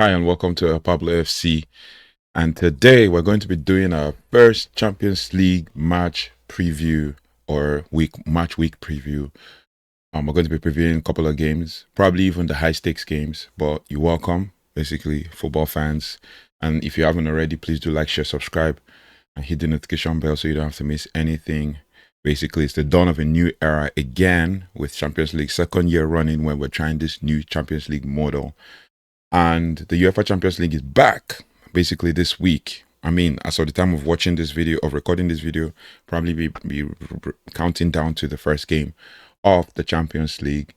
Hi and welcome to elPablo FC. And today we're going to be doing our first Champions League match preview or match week preview. We're going to be previewing a couple of games, probably even the high stakes games. But you're welcome, basically, football fans. And if you haven't already, please do like, share, subscribe, and hit the notification bell so you don't have to miss anything. Basically, it's the dawn of a new era again with Champions League, second year running when we're trying this new Champions League model. And the UEFA Champions League is back basically this week. I mean, as of the time of watching this video, of recording this video, probably be counting down to the first game of the Champions League.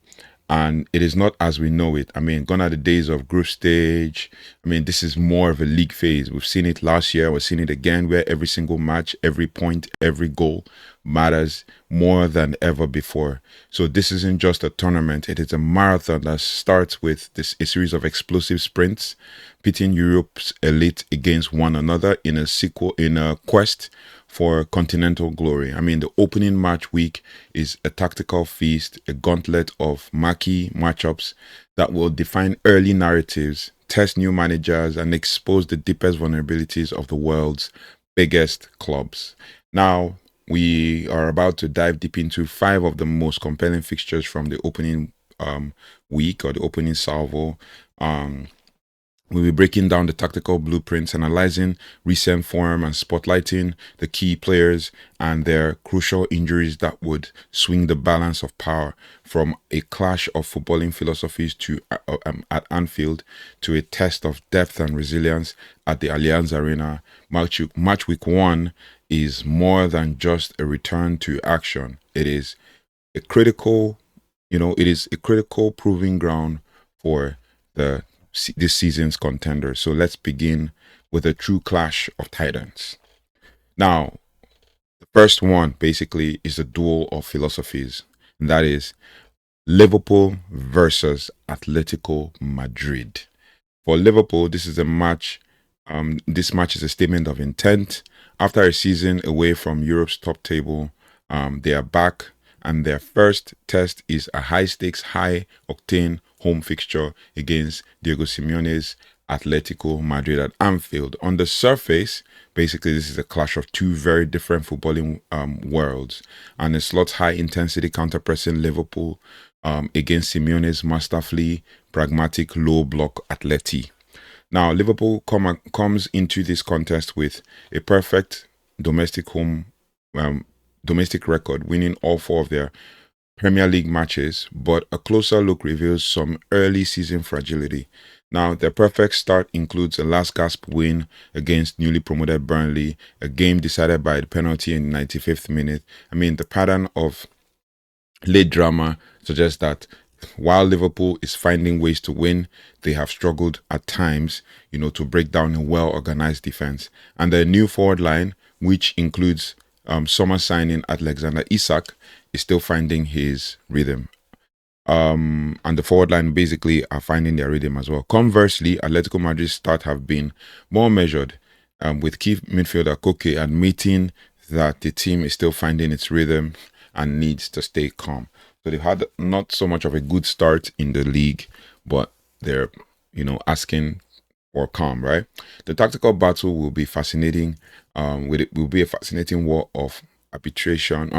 And it is not as we know it. I mean, gone are the days of group stage. I mean, this is more of a league phase. We've seen it last year. We're seeing it again, where every single match, every point, every goal matters more than ever before. So this isn't just a tournament. It is a marathon that starts with a series of explosive sprints, pitting Europe's elite against one another in a quest for continental glory. I mean, the opening match week is a tactical feast, a gauntlet of marquee matchups that will define early narratives, test new managers, and expose the deepest vulnerabilities of the world's biggest clubs. Now, we are about to dive deep into 5 of the most compelling fixtures from the opening week or the opening salvo. We'll be breaking down the tactical blueprints, analyzing recent form, and spotlighting the key players and their crucial injuries that would swing the balance of power from a clash of footballing philosophies at Anfield to a test of depth and resilience at the Allianz Arena. Match week 1 is more than just a return to action. It is a critical, proving ground for this season's contender. So let's begin with a true clash of titans. Now, the first one basically is a duel of philosophies, and that is Liverpool versus Atletico Madrid. For Liverpool, this is a match. This match is a statement of intent. After a season away from Europe's top table, they are back, and their first test is a high-stakes, high-octane home fixture against Diego Simeone's Atlético Madrid at Anfield. On the surface, basically, this is a clash of two very different footballing worlds. Arne Slot's high-intensity counter-pressing Liverpool against Simeone's masterfully pragmatic low-block Atleti. Now, Liverpool comes into this contest with a perfect domestic record, winning all 4 of their Premier League matches, but a closer look reveals some early season fragility. Now, their perfect start includes a last gasp win against newly promoted Burnley, a game decided by the penalty in the 95th minute. I mean, the pattern of late drama suggests that while Liverpool is finding ways to win, they have struggled at times, to break down a well-organized defense. And their new forward line, which includes summer signing Alexander Isak, is still finding his rhythm. And the forward line basically are finding their rhythm as well. Conversely, Atletico Madrid's start have been more measured, with key midfielder Koke admitting that the team is still finding its rhythm and needs to stay calm. So they've had not so much of a good start in the league, but they're, asking for calm, right? The tactical battle will be fascinating. It will be a fascinating war of attrition.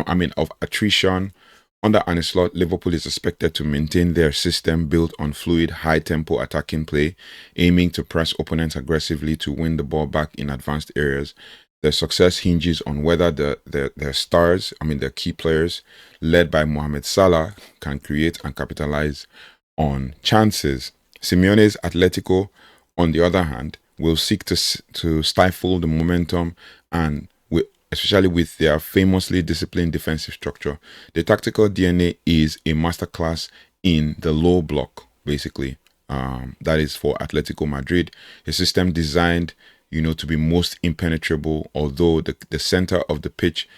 Under Arne Slot, Liverpool is expected to maintain their system built on fluid, high-tempo attacking play, aiming to press opponents aggressively to win the ball back in advanced areas. Their success hinges on whether their stars, their key players, led by Mohamed Salah, can create and capitalize on chances. Simeone's Atletico, on the other hand, will seek to stifle the momentum and especially with their famously disciplined defensive structure. The tactical DNA is a masterclass in the low block, basically. That is for Atletico Madrid, a system designed, to be most impenetrable, although the center of the pitch,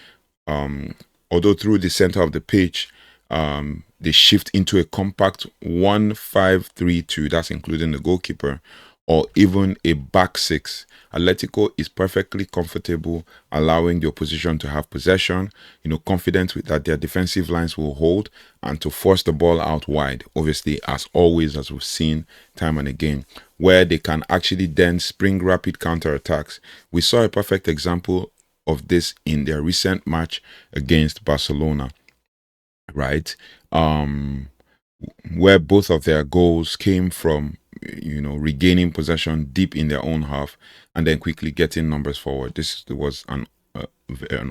through the center of the pitch, they shift into a compact 1-5-3-2, that's including the goalkeeper, or even a back six, Atletico is perfectly comfortable allowing the opposition to have possession, confident that their defensive lines will hold and to force the ball out wide, obviously, as always, as we've seen time and again, where they can actually then spring rapid counterattacks. We saw a perfect example of this in their recent match against Barcelona, right? Where both of their goals came from regaining possession deep in their own half and then quickly getting numbers forward. This was an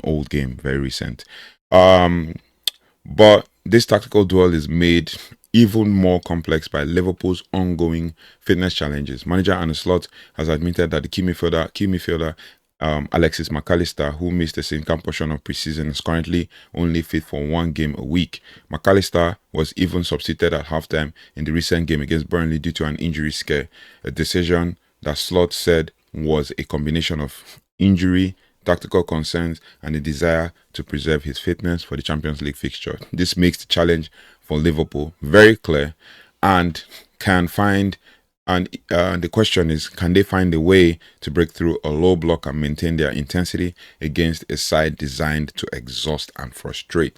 old game, very recent. But this tactical duel is made even more complex by Liverpool's ongoing fitness challenges. Manager Arne Slot has admitted that the key midfielder Alexis McAllister, who missed a significant portion of preseason, is currently only fit for one game a week. McAllister was even substituted at halftime in the recent game against Burnley due to an injury scare, a decision that Slot said was a combination of injury, tactical concerns, and a desire to preserve his fitness for the Champions League fixture. This makes the challenge for Liverpool very clear and the question is, can they find a way to break through a low block and maintain their intensity against a side designed to exhaust and frustrate?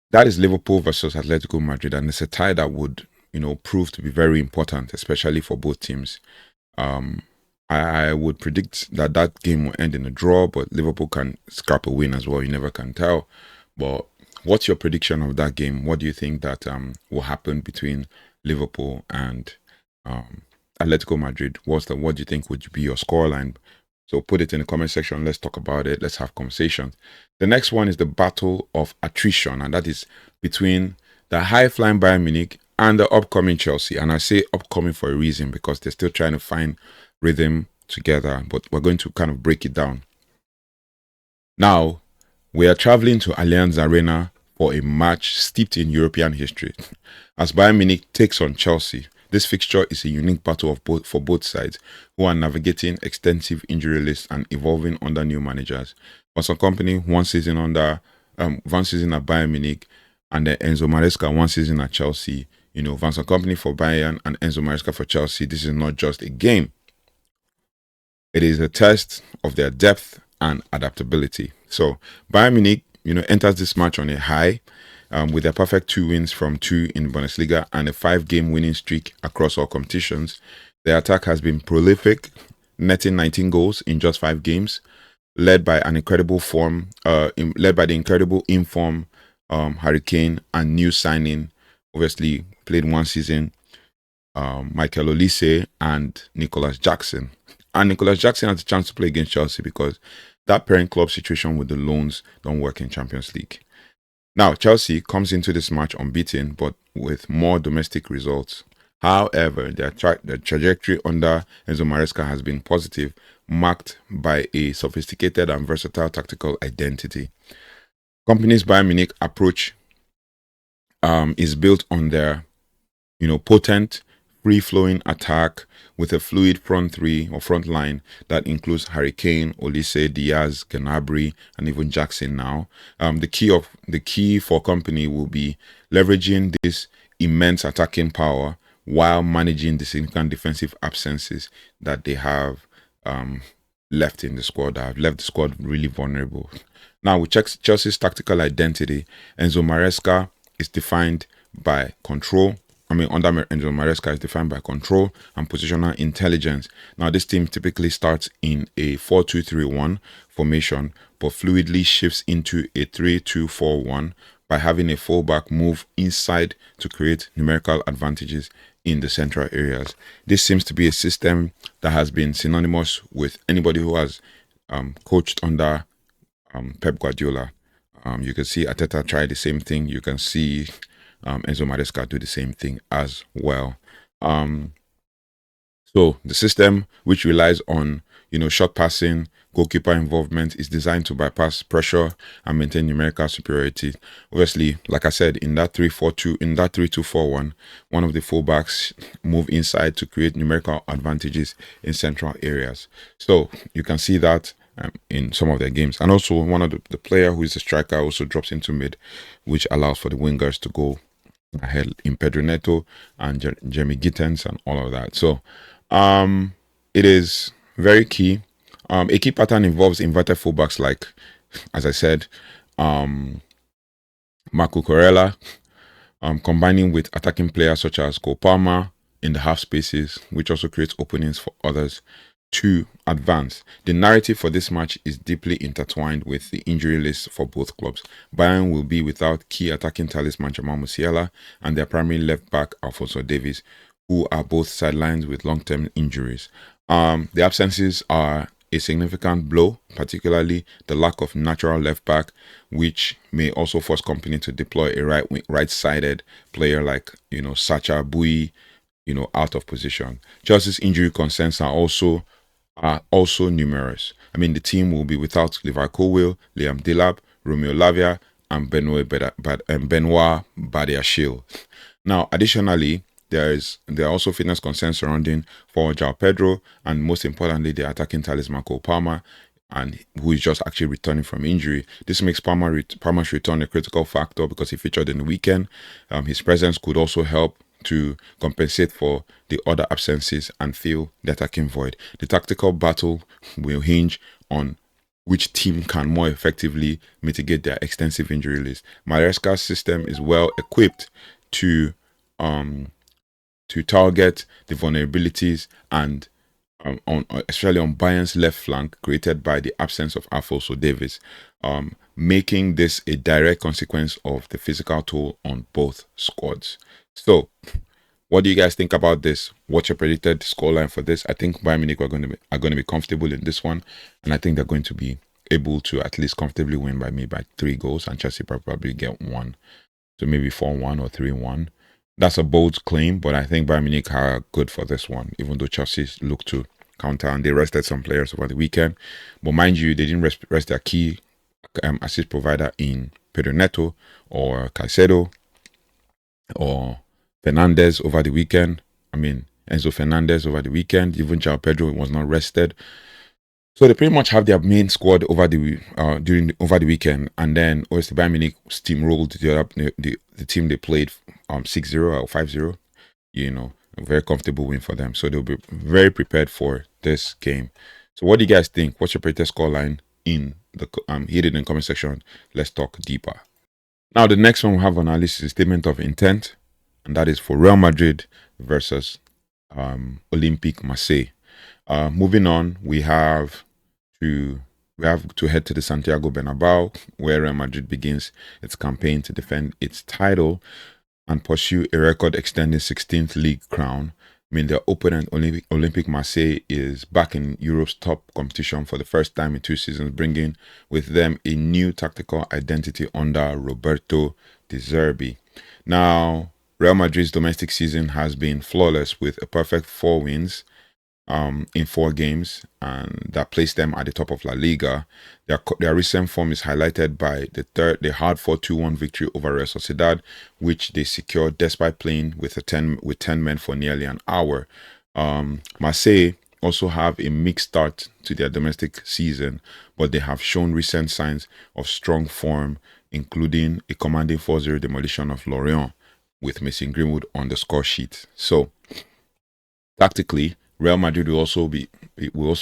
That is Liverpool versus Atletico Madrid, and it's a tie that would, prove to be very important, especially for both teams. I would predict that game will end in a draw, but Liverpool can scrap a win as well. You never can tell. But what's your prediction of that game? What do you think that will happen between Liverpool and Atletico Madrid? What do you think would be your scoreline? So put it in the comment section. Let's talk about it. Let's have conversations. The next one is the battle of attrition, and that is between the high-flying Bayern Munich and the upcoming Chelsea. And I say upcoming for a reason, because they're still trying to find rhythm together, but we're going to kind of break it down. Now, we are traveling to Allianz Arena for a match steeped in European history. As Bayern Munich takes on Chelsea, this fixture is a unique battle for both sides, who are navigating extensive injury lists and evolving under new managers. Vincent Kompany, one season at Bayern Munich, and then Enzo Maresca, one season at Chelsea. Vincent Kompany for Bayern and Enzo Maresca for Chelsea. This is not just a game. It is a test of their depth and adaptability. So Bayern Munich, enters this match on a high, with their perfect 2 wins from 2 in Bundesliga and a 5-game winning streak across all competitions. Their attack has been prolific, netting 19 goals in just 5 games, led by the incredible inform Harry Kane and new signing, obviously played one season, Michael Olise and Nicholas Jackson. And Nicholas Jackson has a chance to play against Chelsea because that parent club situation with the loans don't work in Champions League. Now, Chelsea comes into this match unbeaten, but with more domestic results. However, the trajectory under Enzo Maresca has been positive, marked by a sophisticated and versatile tactical identity. Kompany's Bayern Munich approach is built on their, potent, free-flowing attack with a fluid front three or front line that includes Harry Kane, Olise, Diaz, Gnabry, and even Jackson now. The key for Kompany will be leveraging this immense attacking power while managing the significant defensive absences that they have left in the squad, that have left the squad really vulnerable. Now, with Chelsea's tactical identity, Enzo Maresca is defined by control. Under Enzo Maresca is defined by control and positional intelligence. Now, this team typically starts in a 4-2-3-1 formation, but fluidly shifts into a 3-2-4-1 by having a fullback move inside to create numerical advantages in the central areas. This seems to be a system that has been synonymous with anybody who has coached under Pep Guardiola. You can see Arteta try the same thing. You can see Enzo Maresca do the same thing as well. So the system, which relies on short passing, goalkeeper involvement, is designed to bypass pressure and maintain numerical superiority. Obviously, like I said, in that 3-2-4-1, one of the fullbacks move inside to create numerical advantages in central areas. So you can see that in some of their games. And also, one of the player who is a striker also drops into mid, which allows for the wingers to go ahead in Pedro Neto and Jeremy Gittens and all of that. So it is very key. A key pattern involves inverted fullbacks like, as I said, Marco Corella, combining with attacking players such as Kopama in the half spaces, which also creates openings for others to advance. The narrative for this match is deeply intertwined with the injury list for both clubs. Bayern will be without key attacking talisman Jamal Musiala and their primary left back Alphonso Davies, who are both sidelined with long-term injuries. The absences are a significant blow, particularly the lack of natural left back, which may also force Kompany to deploy a right-sided player like Sacha Bui, out of position. Chelsea's injury concerns are also numerous. I mean, the team will be without Levi Colwill, Liam Delap, Romeo Lavia, and Benoit Badiashile. Now, additionally, there are also fitness concerns surrounding forward João Pedro, and most importantly, the attacking talisman Cole Palmer, and who is just actually returning from injury. This makes Palmer's return a critical factor because he featured in the weekend. His presence could also help to compensate for the other absences and fill the attacking void. The tactical battle will hinge on which team can more effectively mitigate their extensive injury list. Maresca's system is well equipped to target the vulnerabilities and especially on Bayern's left flank created by the absence of Alphonso Davies, making this a direct consequence of the physical toll on both squads. So, what do you guys think about this? What's your predicted scoreline for this? I think Bayern Munich are going to be comfortable in this one, and I think they're going to be able to at least comfortably win by 3 goals, and Chelsea probably get 1, so maybe 4-1 or 3-1. That's a bold claim, but I think Bayern Munich are good for this one, even though Chelsea look to counter, and they rested some players over the weekend. But mind you, they didn't rest their key assist provider in Pedro Neto or Caicedo or Fernandez over the weekend. I mean, Enzo Fernandez over the weekend. Even João Pedro was not rested. So they pretty much have their main squad over the weekend, and then obviously Bayern Munich steamrolled the team they played 6-0 or 5-0. A very comfortable win for them. So they'll be very prepared for this game. So what do you guys think? What's your predicted scoreline in the hit it in the comment section. Let's talk deeper. Now the next one we have on our list is a statement of intent, and that is for Real Madrid versus Olympique Marseille. Moving on, we have to head to the Santiago Bernabeu, where Real Madrid begins its campaign to defend its title and pursue a record-extending 16th league crown. I mean, their opponent, Olympique Marseille, is back in Europe's top competition for the first time in 2 seasons, bringing with them a new tactical identity under Roberto De Zerbi. Now, Real Madrid's domestic season has been flawless with a perfect 4 wins in 4 games, and that placed them at the top of La Liga. Their recent form is highlighted by the hard-fought 2-1 victory over Real Sociedad, which they secured despite playing with 10 men for nearly an hour. Marseille also have a mixed start to their domestic season, but they have shown recent signs of strong form, including a commanding 4-0 demolition of Lorient with Mason Greenwood on the score sheet. So, tactically, Real Madrid will also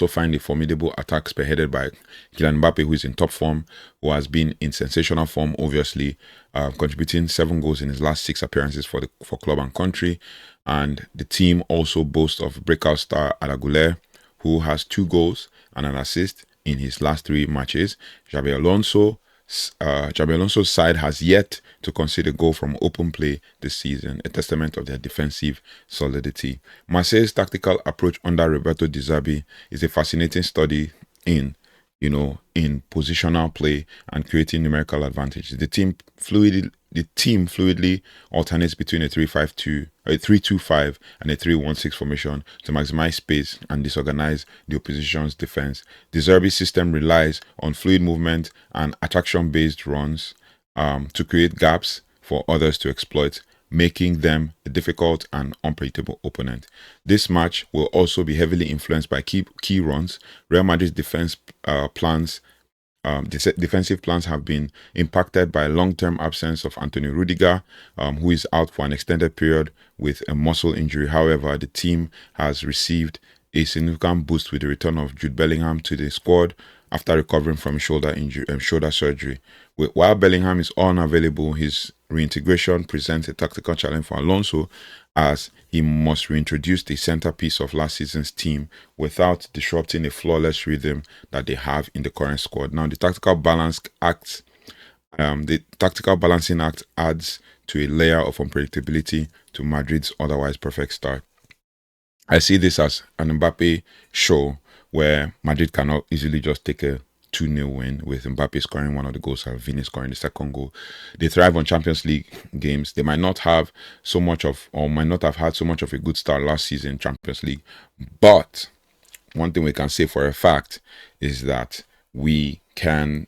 find a formidable attack spearheaded by Kylian Mbappé, who is in top form, who has been in sensational form, obviously, contributing 7 goals in his last 6 appearances for club and country. And the team also boasts of breakout star Arda Güler, who has 2 goals and an assist in his last 3 matches. Xabi Alonso's side has yet to concede a goal from open play this season, a testament of their defensive solidity. Marseille's tactical approach under Roberto De Zerbi is a fascinating study in positional play and creating numerical advantage. The team fluidly alternates between a 3-5-2, a 3-2-5, and a 3-1-6 formation to maximize space and disorganize the opposition's defense. The Zerbi system relies on fluid movement and attraction-based runs to create gaps for others to exploit, making them a difficult and unpredictable opponent. This match will also be heavily influenced by key runs. Real Madrid's defense plans defensive plans have been impacted by long-term absence of Antonio Rudiger, who is out for an extended period with a muscle injury. However, the team has received a significant boost with the return of Jude Bellingham to the squad after recovering from shoulder surgery. While Bellingham is unavailable, his reintegration presents a tactical challenge for Alonso, as he must reintroduce the centerpiece of last season's team without disrupting the flawless rhythm that they have in the current squad. Now, the tactical balancing act adds to a layer of unpredictability to Madrid's otherwise perfect start. I see this as an Mbappé show where Madrid cannot easily just take a 2-0 win with Mbappé scoring one of the goals and Vini scoring the second goal. They thrive on Champions League games. They might not have had so much of a good start last season in Champions League. But one thing we can say for a fact is that we can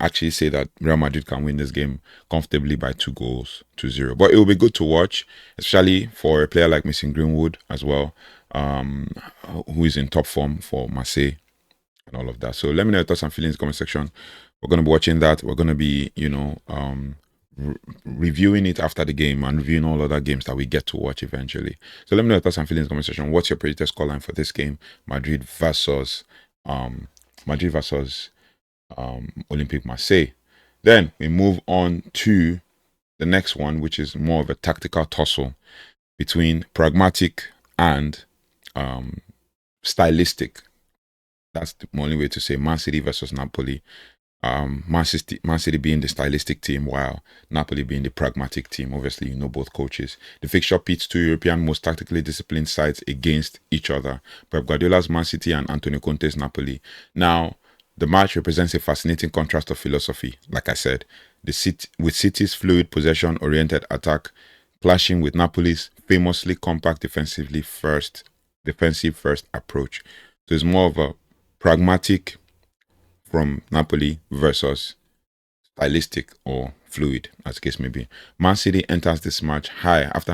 actually say that Real Madrid can win this game comfortably by 2-0. But it will be good to watch, especially for a player like Mason Greenwood as well, who is in top form for Marseille and all of that. So let me know your thoughts and feelings in the comment section. We're going to be watching that. We're going to be, reviewing it after the game and reviewing all other games that we get to watch eventually. So let me know your thoughts and feelings in the comment section. What's your predicted scoreline for this game? Madrid versus Olympique Marseille. Then we move on to the next one, which is more of a tactical tussle between pragmatic and stylistic. That's the only way to say Man City versus Napoli. Man City being the stylistic team, while Napoli being the pragmatic team. Obviously, you know both coaches. The fixture pits two European most tactically disciplined sides against each other: Pep Guardiola's Man City and Antonio Conte's Napoli. Now, the match represents a fascinating contrast of philosophy. Like I said, with City's fluid possession-oriented attack clashing with Napoli's famously compact defensive first approach. So it's more of a pragmatic from Napoli versus stylistic or fluid, as the case may be. Man City enters this match high after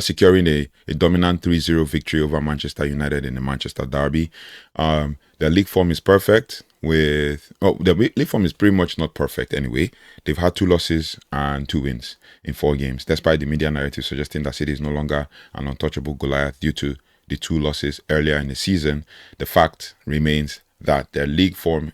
securing a dominant 3-0 victory over Manchester United in the Manchester derby. Their league form is perfect. Their league form is pretty much not perfect anyway. They've had 2 losses and 2 wins in 4 games, despite the media narrative suggesting that City is no longer an untouchable Goliath due to the 2 losses earlier in the season. The fact remains that their league form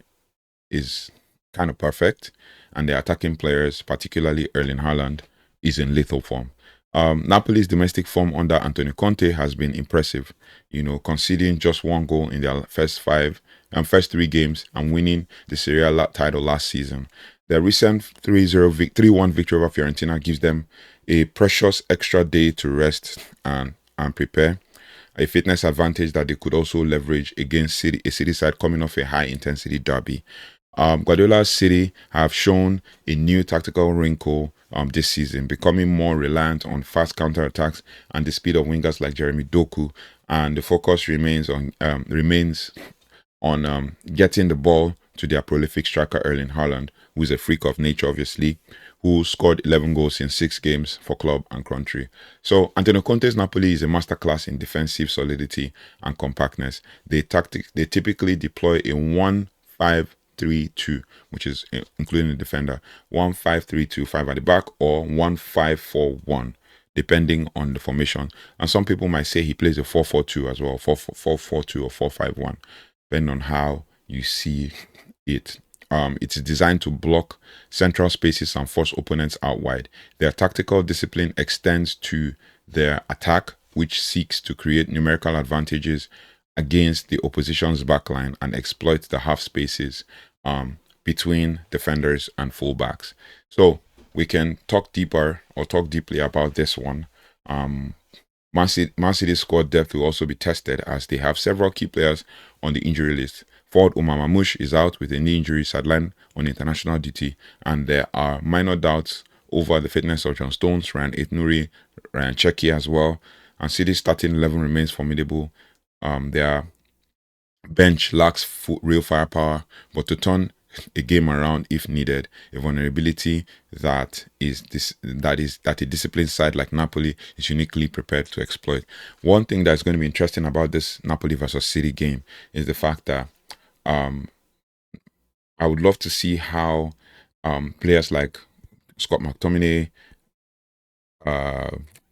is kind of perfect, and their attacking players, particularly Erling Haaland, is in lethal form. Napoli's domestic form under Antonio Conte has been impressive, conceding just 1 goal in their first 3 games and winning the Serie A title last season. Their recent 3-1 victory over Fiorentina gives them a precious extra day to rest and prepare, a fitness advantage that they could also leverage against a City side coming off a high-intensity derby. Guardiola's City have shown a new tactical wrinkle this season, becoming more reliant on fast counterattacks and the speed of wingers like Jeremy Doku, and the focus remains on getting the ball to their prolific striker Erling Haaland, who is a freak of nature, obviously, who scored 11 goals in 6 games for club and country. So Antonio Conte's Napoli is a masterclass in defensive solidity and compactness. They typically deploy a 1-5-3-2, which is including the defender, 1-5-3-2, 5 at the back, or 1-5-4-1, depending on the formation. And some people might say he plays a 4-4-2 as well, 4-4-2 or 4-5-1, depending on how you see it. It's designed to block central spaces and force opponents out wide. Their tactical discipline extends to their attack, which seeks to create numerical advantages against the opposition's backline and exploit the half spaces between defenders and fullbacks. So we can talk deeply about this one. Man City's squad depth will also be tested, as they have several key players on the injury list. Forward Omar Mamouche is out with a knee injury, sidelined on international duty, and there are minor doubts over the fitness of John Stones, Ryan Aït-Nouri, Ryan Cherki as well. And City's starting 11 remains formidable. Their bench lacks real firepower, but to turn a game around if needed, a vulnerability that a disciplined side like Napoli is uniquely prepared to exploit. One thing that's going to be interesting about this Napoli versus City game is the fact that I would love to see how players like Scott McTominay,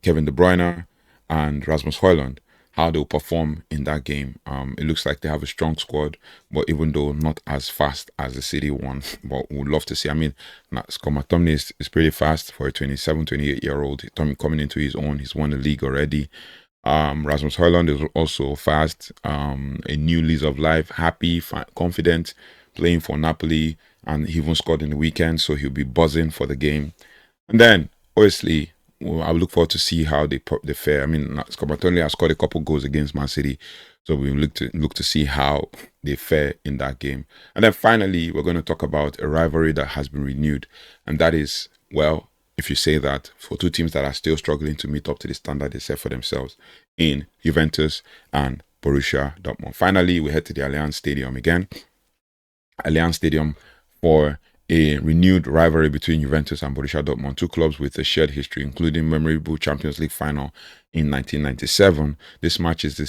Kevin De Bruyne, and Rasmus Højlund, how they'll perform in that game. It looks like they have a strong squad, but even though not as fast as the City one, but we'd love to see. I mean, Scott McTominay is pretty fast for a 27, 28-year-old. Coming into his own. He's won the league already. Rasmus Højlund is also fast, a new lease of life, happy, confident, playing for Napoli, and he even scored in the weekend, so he'll be buzzing for the game. And then, obviously, I look forward to see how they fare. I mean, Scott McTominay has scored a couple goals against Man City, so we look to see how they fare in that game. And then finally, we're going to talk about a rivalry that has been renewed, and that is, well, if you say that, for two teams that are still struggling to meet up to the standard they set for themselves in Juventus and Borussia Dortmund. Finally, we head to the Allianz Stadium again. Allianz Stadium for a renewed rivalry between Juventus and Borussia Dortmund, two clubs with a shared history, including memorable Champions League final in 1997. This match is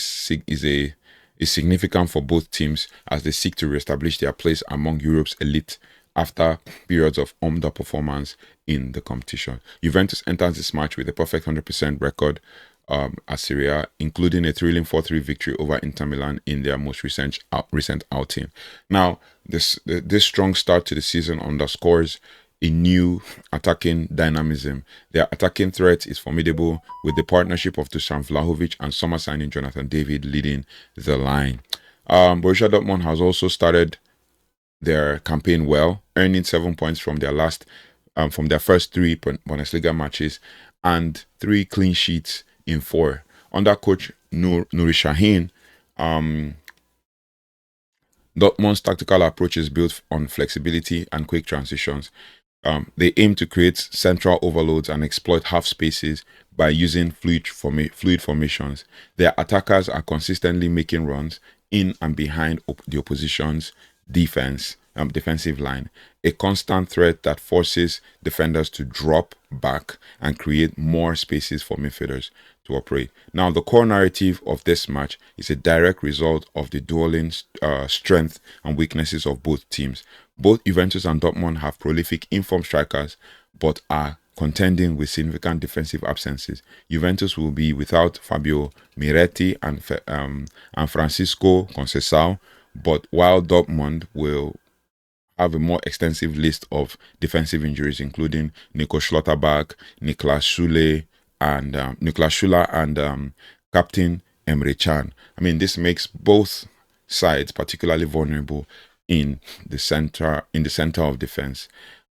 significant for both teams as they seek to reestablish their place among Europe's elite after periods of underperformance in the competition. Juventus enters this match with a perfect 100% record at Serie A, including a thrilling 4-3 victory over Inter Milan in their most recent outing. Now, this strong start to the season underscores a new attacking dynamism. Their attacking threat is formidable, with the partnership of Dusan Vlahovic and summer signing Jonathan David leading the line. Borussia Dortmund has also started their campaign well, earning 7 points from their first 3 Bundesliga matches and 3 clean sheets in 4. Under coach Nuri Sahin, Dortmund's tactical approach is built on flexibility and quick transitions. They aim to create central overloads and exploit half spaces by using fluid formations. Their attackers are consistently making runs in and behind the opposition's defensive line, a constant threat that forces defenders to drop back and create more spaces for midfielders to operate. Now, the core narrative of this match is a direct result of the dueling strength and weaknesses of both teams. Both Juventus and Dortmund have prolific informed strikers, but are contending with significant defensive absences. Juventus will be without Fabio Miretti and Francisco Conceição, but while Dortmund will have a more extensive list of defensive injuries, including Nico Schlotterbeck, Niklas Süle, and Captain Emre Can. I mean, this makes both sides particularly vulnerable in the center of defense.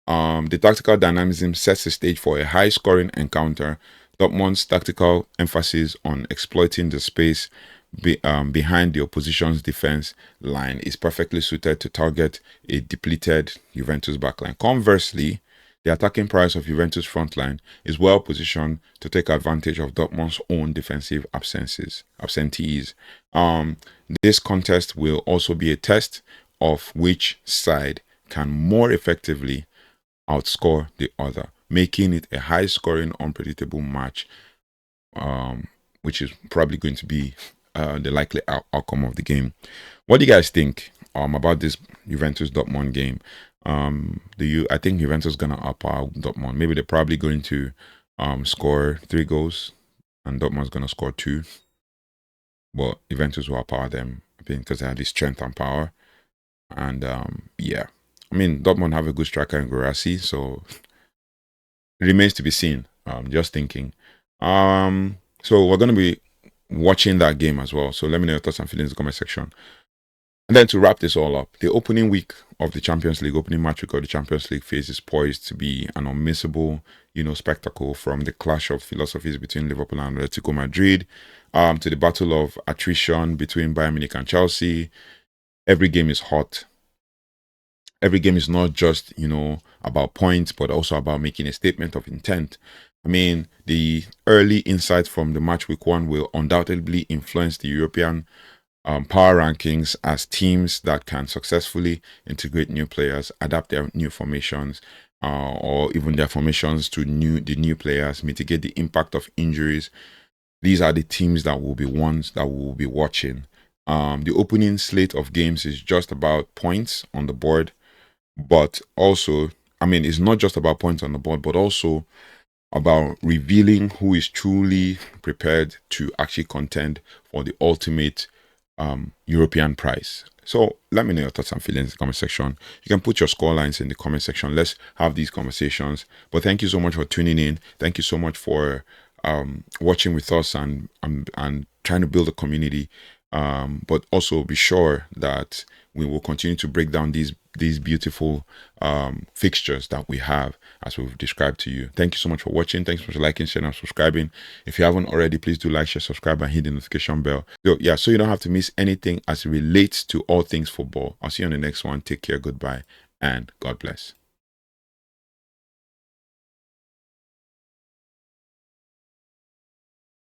The tactical dynamism sets the stage for a high-scoring encounter. Dortmund's tactical emphasis on exploiting the space behind the opposition's defense line is perfectly suited to target a depleted Juventus backline. Conversely, the attacking prowess of Juventus frontline is well positioned to take advantage of Dortmund's own defensive absentees. This contest will also be a test of which side can more effectively outscore the other, making it a high-scoring, unpredictable match, which is probably going to be the likely outcome of the game. What do you guys think about this Juventus Dortmund game? I think Juventus is gonna outpower Dortmund. Maybe they're probably going to score 3 goals, and Dortmund's gonna score 2. But Juventus will outpower them, I think, because they have this strength and power. And yeah, I mean, Dortmund have a good striker in Guirassy, so it remains to be seen. Just thinking. So we're gonna be watching that game as well. So let me know your thoughts and feelings in the comment section. And then to wrap this all up, the opening week of the Champions League, opening match week of the Champions League phase is poised to be an unmissable, spectacle, from the clash of philosophies between Liverpool and Atlético Madrid, to the battle of attrition between Bayern Munich and Chelsea. Every game is hot. Every game is not just, about points, but also about making a statement of intent. I mean, the early insights from the match week 1 will undoubtedly influence the European power rankings as teams that can successfully integrate new players, adapt their new formations, or even their formations to the new players, mitigate the impact of injuries. These are the teams that will be ones that we will be watching. The opening slate of games is just about points on the board, but also, I mean, it's not just about points on the board, but also about revealing who is truly prepared to actually contend for the ultimate European prize. So let me know your thoughts and feelings in the comment section. You can put your score lines in the comment section. Let's have these conversations. But thank you so much for tuning in. Thank you so much for watching with us and trying to build a community. But also be sure that we will continue to break down these beautiful fixtures that we have as we've described to you. Thank you so much for watching. Thanks for liking, sharing, and subscribing. If you haven't already, please do like, share, subscribe, and hit the notification bell. So yeah, so you don't have to miss anything as it relates to all things football. I'll see you on the next one. Take care, goodbye, and God bless.